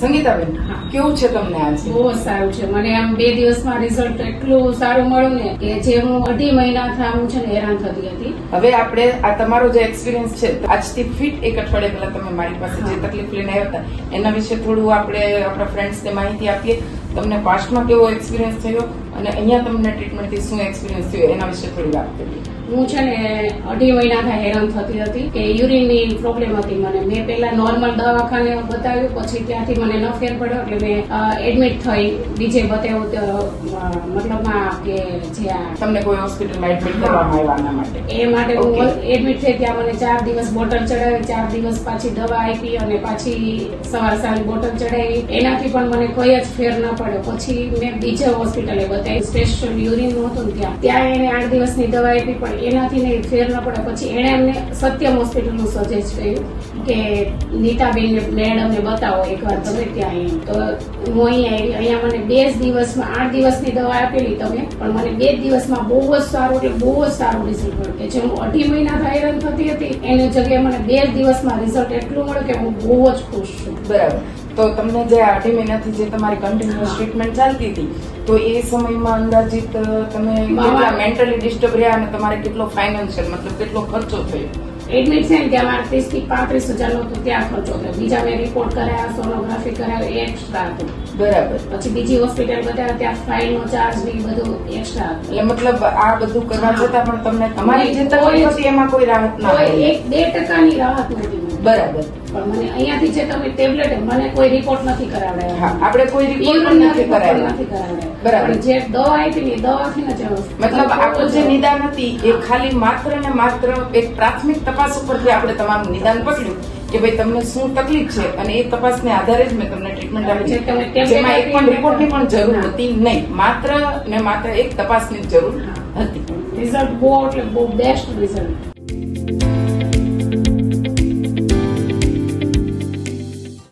સંગીતાબેન, કેવું છે તમને આજે? બહુ સારું છે. મને આમ 2 દિવસમાં રિઝલ્ટ એટલું સારું મળ્યું ને કે જે હું 2.5 મહિનાથી આમ છે ને હેરાન થતી હતી. હવે આપણે આ તમારો જે એક્સપિરિયન્સ છે, આજથી ફિટ 1 અઠવાડિયા પહેલા તમે મારી પાસે જે તકલીફ લઈને આવ્યા હતા એના વિશે થોડું આપણે આપણા ફ્રેન્ડ્સને માહિતી આપીએ. તમને પાસ્ટમાં કેવો એક્સપિરિયન્સ થયો અને અહીંયા તમને ટ્રીટમેન્ટથી શું એક્સપિરિયન્સ થયો એના વિશે થોડી વાત કરીએ. હું છે ને 2.5 મહિનાથી હેરાન થતી હતી કે યુરિનની પ્રોબ્લેમ હતી મને. મેં પહેલા નોર્મલ દવાખાને બતાવ્યું, પછી ત્યાંથી મને ન ફેર પડ્યો એટલે મેં એડમિટ થઈ. બીજે બતાવ્યું તો મતલબમાં કે જે તમને કોઈ હોસ્પિટલમાં એડમિટ કરવામાં આવ્યા આના માટે? એ માટે હું એડમિટ થઈ. ત્યાં મને 4 દિવસ બોટલ ચડાવી, 4 દિવસ પાછી દવા આપી અને પાછી સવાર સાંજ બોટલ ચડાવી. એનાથી પણ મને કોઈ જ ફેર ન પડ્યો. પછી મેં બીજા હોસ્પિટલે બતાવી, સ્પેશિયલ યુરિન હતું ત્યાં એને 8 દિવસની દવા આપી પણ એનાથી નહીં ફેર ન પડે. પછી એણે અમને સત્યમ હોસ્પિટલનું સજેસ્ટ કર્યું કે નીતાબેન મેડમને બતાવો એકવાર તમે ત્યાં. એમ તો હું અહીંયા મને 2 દિવસમાં 8 દિવસની દવા આપેલી તમે, પણ મને 2 દિવસમાં બહુ જ સારું એટલે બહુ જ સારું રિઝલ્ટ મળ્યું. કે જે હું 2.5 મહિના હેરાન થતી હતી એની જગ્યાએ મને 2 દિવસમાં રિઝલ્ટ એટલું મળ્યું કે હું બહુ જ ખુશ છું. બરાબર. તો તમને જે 8 મહિનાથી જે તમારી કન્ટિન્યુઅસ ટ્રીટમેન્ટ ચાલતી હતી, તો એ સમયમાં અંદાજિત તમે કેટલા મેન્ટલી ડિસ્ટર્બ રહ્યા અને તમારે કેટલો ફાઇનાન્શિયલ મતલબ કેટલો ખર્ચો થયો? એડમિટ છે ને ત્યાં મારે 30 થી 35 હજારનો તો ત્યાં ખર્ચો થયો. બીજા મેં રિપોર્ટ કરાયા, સોનોગ્રાફી કરાવી, એ એક્સ્ટ્રા હતું. બરાબર. પછી બીજી હોસ્પિટલ બતાવ્યા, ત્યાં ફાઇલનો ચાર્જ ને બધું એક્સ્ટ્રા હતું. એટલે મતલબ આ બધું કરવા છતાં પણ તમને તમારી જે તકલીફ હતી એમાં કોઈ રાહત ના મળી? 1-2% રાહત નથી. બરાબર. પણ મને અહીંયાથી જે તમે ટેબ્લેટ, મને કોઈ રિપોર્ટ નથી કરાવડાવ્યા. હા, આપણે કોઈ રિપોર્ટ નથી કરાવ્યા. બરાબર. પણ જે દવા આપી ને દવાથી ન જ મતલબ આપણું જે નિદાન હતી એ ખાલી માત્ર ને માત્ર એક પ્રાથમિક તપાસ ઉપરથી આપણે તમારું નિદાન પકડ્યું કે ભાઈ તમને શું તકલીફ છે અને એ તપાસને આધારે જ મેં તમને ટ્રીટમેન્ટ આપી. જેમાં એક પણ રિપોર્ટની પણ જરૂર હતી નહીં, માત્ર ને માત્ર એક તપાસની જ જરૂર હતી. રિઝલ્ટ બહુ એટલે બહુ બેસ્ટ રિઝલ્ટ.